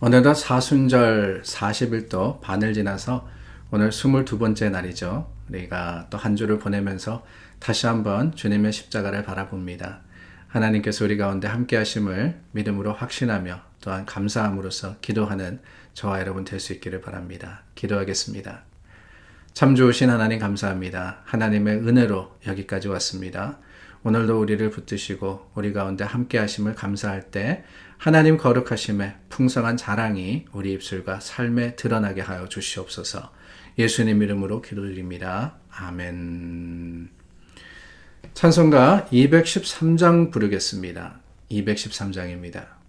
어느덧 사순절 40일도 반을 지나서 오늘 22번째 날이죠. 우리가 또 한 주를 보내면서 다시 한번 주님의 십자가를 바라봅니다. 하나님께서 우리 가운데 함께 하심을 믿음으로 확신하며 또한 감사함으로써 기도하는 저와 여러분 될 수 있기를 바랍니다. 기도하겠습니다. 참 좋으신 하나님 감사합니다. 하나님의 은혜로 여기까지 왔습니다. 오늘도 우리를 붙드시고 우리 가운데 함께 하심을 감사할 때 하나님 거룩하심의 풍성한 자랑이 우리 입술과 삶에 드러나게 하여 주시옵소서. 예수님 이름으로 기도드립니다. 아멘. 찬송가 213장 부르겠습니다. 213장입니다.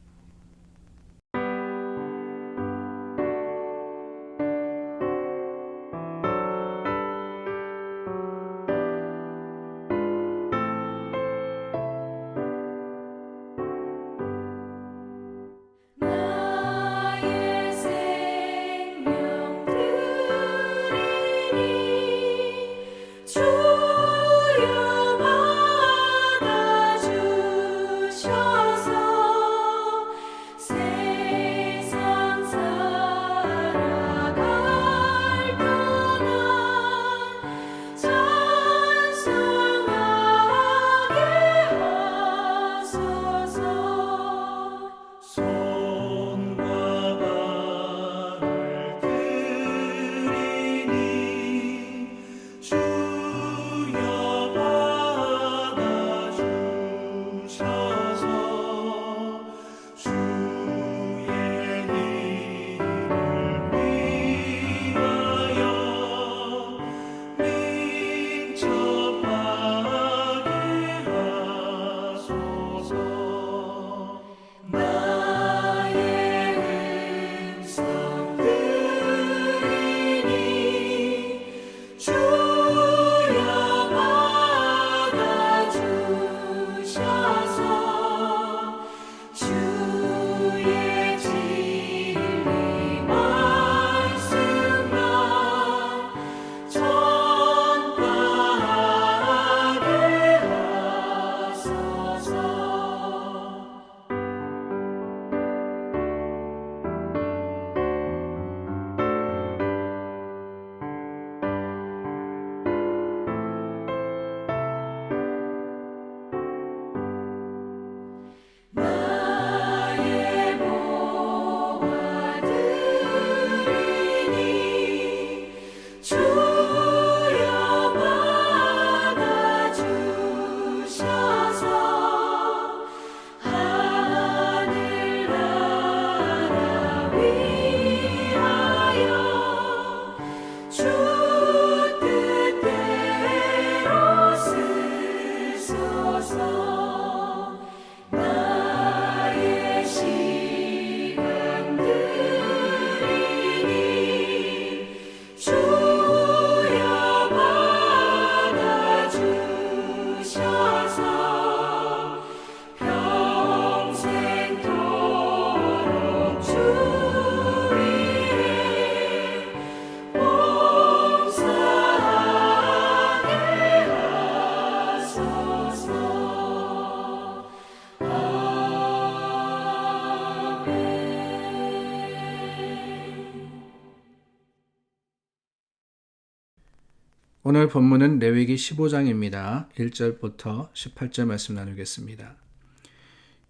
오늘 본문은 레위기 15장입니다. 1절부터 18절 말씀 나누겠습니다.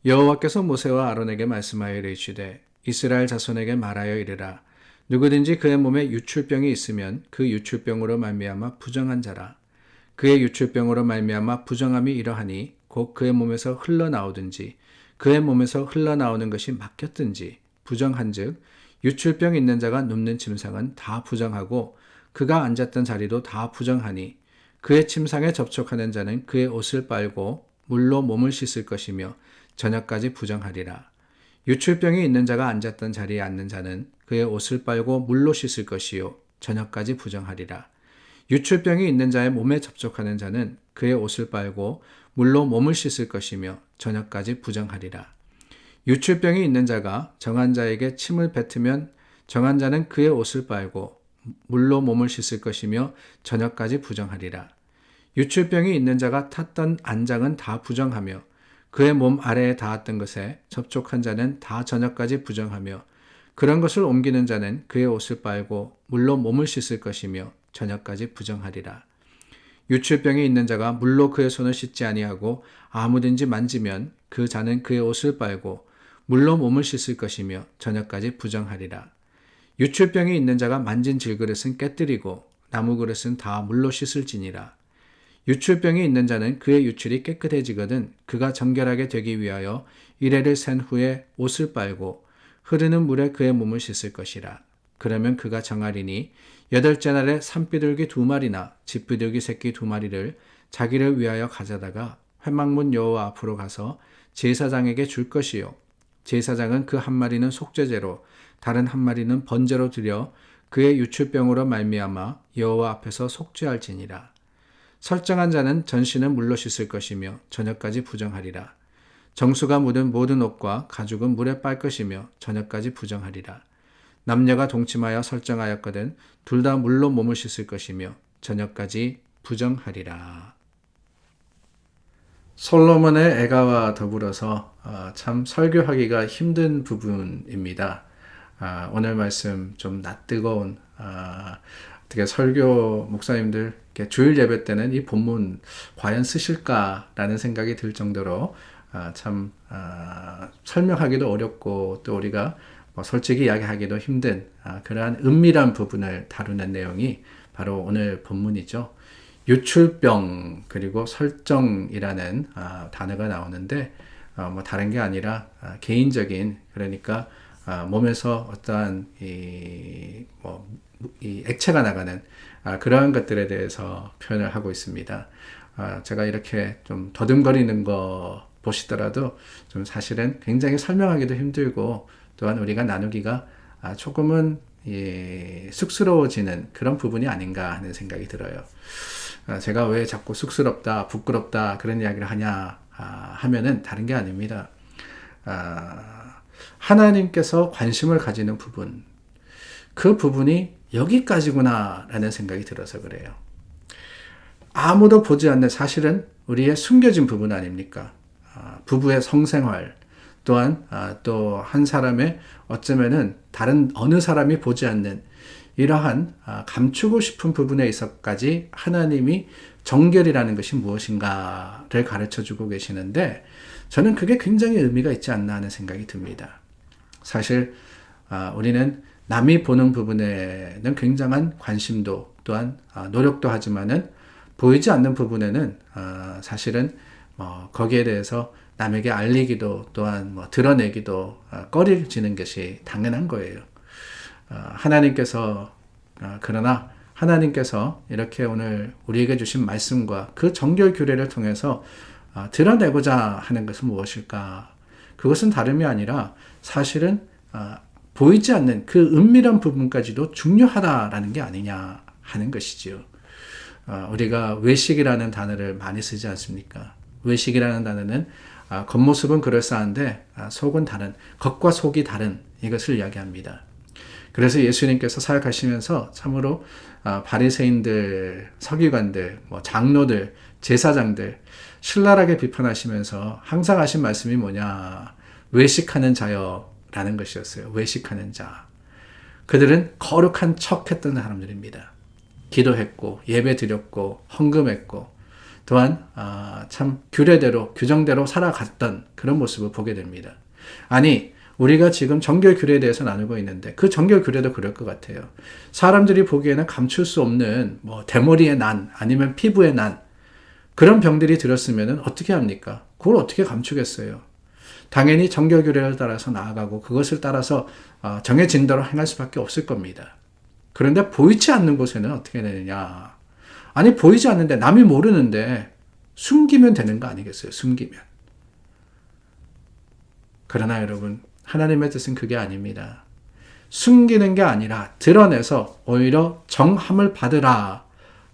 여호와께서 모세와 아론에게 말씀하여 이르시되 이스라엘 자손에게 말하여 이르라. 누구든지 그의 몸에 유출병이 있으면 그 유출병으로 말미암아 부정한 자라. 그의 유출병으로 말미암아 부정함이 이러하니 곧 그의 몸에서 흘러나오든지 그의 몸에서 흘러나오는 것이 막혔든지 부정한즉 유출병 있는 자가 눕는 침상은 다 부정하고 그가 앉았던 자리도 다 부정하니 그의 침상에 접촉하는 자는 그의 옷을 빨고 물로 몸을 씻을 것이며 저녁까지 부정하리라. 유출병이 있는 자가 앉았던 자리에 앉는 자는 그의 옷을 빨고 물로 씻을 것이요 저녁까지 부정하리라. 유출병이 있는 자의 몸에 접촉하는 자는 그의 옷을 빨고 물로 몸을 씻을 것이며 저녁까지 부정하리라. 유출병이 있는 자가 정한 자에게 침을 뱉으면 정한 자는 그의 옷을 빨고 물로 몸을 씻을 것이며 저녁까지 부정하리라. 유출병이 있는 자가 탔던 안장은 다 부정하며 그의 몸 아래에 닿았던 것에 접촉한 자는 다 저녁까지 부정하며 그런 것을 옮기는 자는 그의 옷을 빨고 물로 몸을 씻을 것이며 저녁까지 부정하리라. 유출병이 있는 자가 물로 그의 손을 씻지 아니하고 아무든지 만지면 그 자는 그의 옷을 빨고 물로 몸을 씻을 것이며 저녁까지 부정하리라. 유출병이 있는 자가 만진 질그릇은 깨뜨리고 나무 그릇은 다 물로 씻을지니라. 유출병이 있는 자는 그의 유출이 깨끗해지거든 그가 정결하게 되기 위하여 이레를 센 후에 옷을 빨고 흐르는 물에 그의 몸을 씻을 것이라. 그러면 그가 정하리니 8째 날에 산비둘기 2마리나 집비둘기 새끼 2마리를 자기를 위하여 가져다가 회막문 여호와 앞으로 가서 제사장에게 줄 것이요 제사장은 그 한 마리는 속죄제로 다른 한 마리는 번제로 드려 그의 유출병으로 말미암아 여호와 앞에서 속죄할지니라. 설정한 자는 전신은 물로 씻을 것이며 저녁까지 부정하리라. 정수가 묻은 모든 옷과 가죽은 물에 빨 것이며 저녁까지 부정하리라. 남녀가 동침하여 설정하였거든 둘 다 물로 몸을 씻을 것이며 저녁까지 부정하리라. 솔로몬의 애가와 더불어서 참 설교하기가 힘든 부분입니다. 오늘 말씀 좀 낯뜨거운 어떻게 설교 목사님들 주일 예배 때는 이 본문 과연 쓰실까라는 생각이 들 정도로 참 설명하기도 어렵고 또 우리가 솔직히 이야기하기도 힘든 그러한 은밀한 부분을 다루는 내용이 바로 오늘 본문이죠. 유출병 그리고 설정이라는 단어가 나오는데 다른 게 아니라 개인적인 그러니까 몸에서 어떠한 이 액체가 나가는 그러한 것들에 대해서 표현을 하고 있습니다. 제가 이렇게 좀 더듬거리는 거 보시더라도 좀 사실은 굉장히 설명하기도 힘들고 또한 우리가 나누기가 조금은 쑥스러워지는 그런 부분이 아닌가 하는 생각이 들어요. 제가 왜 자꾸 쑥스럽다, 부끄럽다 그런 이야기를 하냐 하면은 다른 게 아닙니다. 하나님께서 관심을 가지는 부분, 그 부분이 여기까지구나 라는 생각이 들어서 그래요. 아무도 보지 않는 사실은 우리의 숨겨진 부분 아닙니까? 부부의 성생활, 또한 또 한 사람의 어쩌면은 다른 어느 사람이 보지 않는 이러한 감추고 싶은 부분에 있어까지 하나님이 정결이라는 것이 무엇인가를 가르쳐주고 계시는데 저는 그게 굉장히 의미가 있지 않나 하는 생각이 듭니다. 사실 우리는 남이 보는 부분에는 굉장한 관심도 또한 노력도 하지만은 보이지 않는 부분에는 사실은 거기에 대해서 남에게 알리기도 또한 드러내기도 꺼려지는 것이 당연한 거예요. 그러나 하나님께서 이렇게 오늘 우리에게 주신 말씀과 그 정결 규례를 통해서 드러내고자 하는 것은 무엇일까? 그것은 다름이 아니라 사실은 보이지 않는 그 은밀한 부분까지도 중요하다라는 게 아니냐 하는 것이지요. 우리가 외식이라는 단어를 많이 쓰지 않습니까? 외식이라는 단어는 겉모습은 그럴싸한데 속은 다른, 겉과 속이 다른 이것을 이야기합니다. 그래서 예수님께서 사역하시면서 참으로 바리새인들, 서기관들, 장로들, 제사장들 신랄하게 비판하시면서 항상 하신 말씀이 뭐냐? 외식하는 자여라는 것이었어요. 외식하는 자. 그들은 거룩한 척했던 사람들입니다. 기도했고 예배 드렸고 헌금했고 또한 참 규례대로 규정대로 살아갔던 그런 모습을 보게 됩니다. 아니 우리가 지금 정결 규례에 대해서 나누고 있는데 그 정결 규례도 그럴 것 같아요. 사람들이 보기에는 감출 수 없는 대머리의 난 아니면 피부의 난 그런 병들이 들었으면 어떻게 합니까? 그걸 어떻게 감추겠어요? 당연히 정결 규례를 따라서 나아가고 그것을 따라서 정해진 대로 행할 수밖에 없을 겁니다. 그런데 보이지 않는 곳에는 어떻게 되느냐? 아니 보이지 않는데 남이 모르는데 숨기면 되는 거 아니겠어요? 숨기면. 그러나 여러분 하나님의 뜻은 그게 아닙니다. 숨기는 게 아니라 드러내서 오히려 정함을 받으라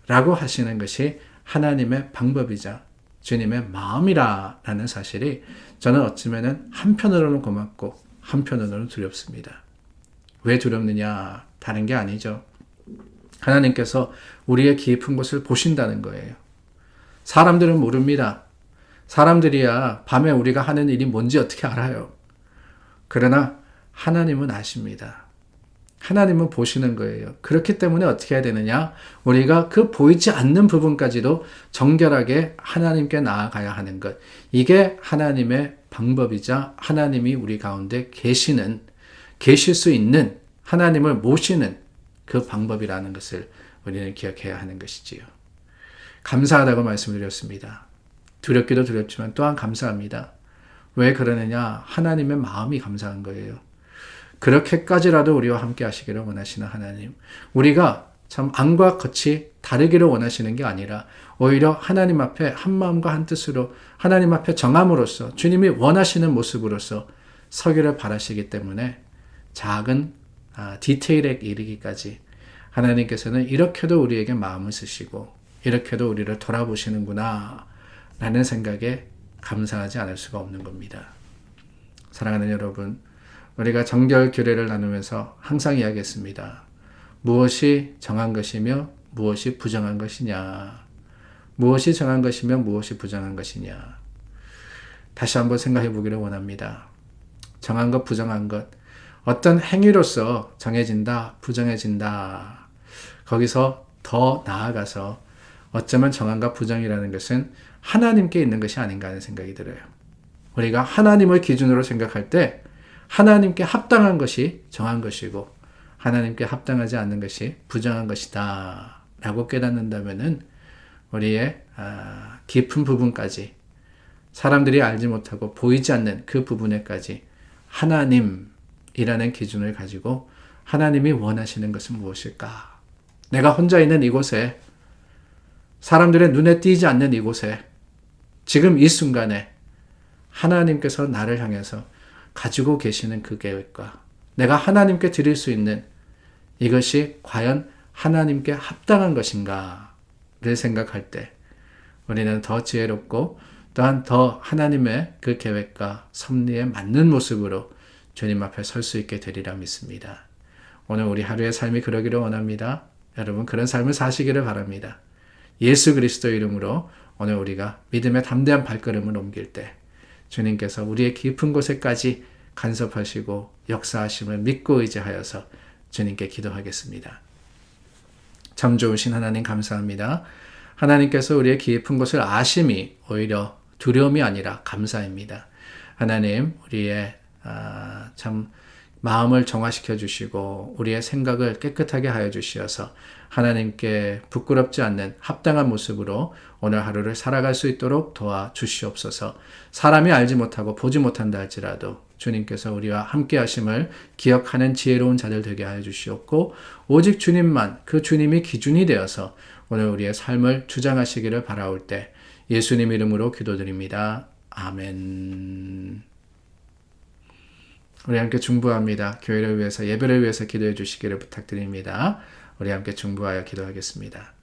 라고 하시는 것이 하나님의 방법이자 주님의 마음이라는 사실이 저는 어쩌면 한편으로는 고맙고 한편으로는 두렵습니다. 왜 두렵느냐? 다른 게 아니죠. 하나님께서 우리의 깊은 곳을 보신다는 거예요. 사람들은 모릅니다. 사람들이야 밤에 우리가 하는 일이 뭔지 어떻게 알아요. 그러나 하나님은 아십니다. 하나님은 보시는 거예요. 그렇기 때문에 어떻게 해야 되느냐? 우리가 그 보이지 않는 부분까지도 정결하게 하나님께 나아가야 하는 것. 이게 하나님의 방법이자 하나님이 우리 가운데 계실 수 있는 하나님을 모시는 그 방법이라는 것을 우리는 기억해야 하는 것이지요. 감사하다고 말씀드렸습니다. 두렵기도 두렵지만 또한 감사합니다. 왜 그러느냐? 하나님의 마음이 감사한 거예요. 그렇게까지라도 우리와 함께 하시기를 원하시는 하나님. 우리가 참 안과 겉이 다르기를 원하시는 게 아니라 오히려 하나님 앞에 한 마음과 한 뜻으로 하나님 앞에 정함으로써 주님이 원하시는 모습으로서 서기를 바라시기 때문에 작은 디테일에 이르기까지 하나님께서는 이렇게도 우리에게 마음을 쓰시고 이렇게도 우리를 돌아보시는구나 라는 생각에 감사하지 않을 수가 없는 겁니다. 사랑하는 여러분, 우리가 정결 규례를 나누면서 항상 이야기했습니다. 무엇이 정한 것이며 무엇이 부정한 것이냐. 무엇이 정한 것이며 무엇이 부정한 것이냐. 다시 한번 생각해 보기를 원합니다. 정한 것, 부정한 것. 어떤 행위로서 정해진다, 부정해진다. 거기서 더 나아가서 어쩌면 정한과 부정이라는 것은 하나님께 있는 것이 아닌가 하는 생각이 들어요. 우리가 하나님을 기준으로 생각할 때 하나님께 합당한 것이 정한 것이고 하나님께 합당하지 않는 것이 부정한 것이다 라고 깨닫는다면은 우리의 깊은 부분까지 사람들이 알지 못하고 보이지 않는 그 부분에까지 하나님이라는 기준을 가지고 하나님이 원하시는 것은 무엇일까? 내가 혼자 있는 이곳에 사람들의 눈에 띄지 않는 이곳에 지금 이 순간에 하나님께서 나를 향해서 가지고 계시는 그 계획과 내가 하나님께 드릴 수 있는 이것이 과연 하나님께 합당한 것인가를 생각할 때 우리는 더 지혜롭고 또한 더 하나님의 그 계획과 섭리에 맞는 모습으로 주님 앞에 설 수 있게 되리라 믿습니다. 오늘 우리 하루의 삶이 그러기를 원합니다. 여러분 그런 삶을 사시기를 바랍니다. 예수 그리스도 이름으로 오늘 우리가 믿음의 담대한 발걸음을 옮길 때 주님께서 우리의 깊은 곳에까지 간섭하시고 역사하심을 믿고 의지하여서 주님께 기도하겠습니다. 참 좋으신 하나님 감사합니다. 하나님께서 우리의 깊은 곳을 아심이 오히려 두려움이 아니라 감사입니다. 하나님 우리의 참 마음을 정화시켜 주시고 우리의 생각을 깨끗하게 하여 주시어서 하나님께 부끄럽지 않는 합당한 모습으로 오늘 하루를 살아갈 수 있도록 도와주시옵소서. 사람이 알지 못하고 보지 못한다 할지라도 주님께서 우리와 함께 하심을 기억하는 지혜로운 자들 되게 하여 주시옵고 오직 주님만 그 주님이 기준이 되어서 오늘 우리의 삶을 주장하시기를 바라올 때 예수님 이름으로 기도드립니다. 아멘. 우리 함께 중보합니다. 교회를 위해서 예배를 위해서 기도해 주시기를 부탁드립니다. 우리 함께 중보하여 기도하겠습니다.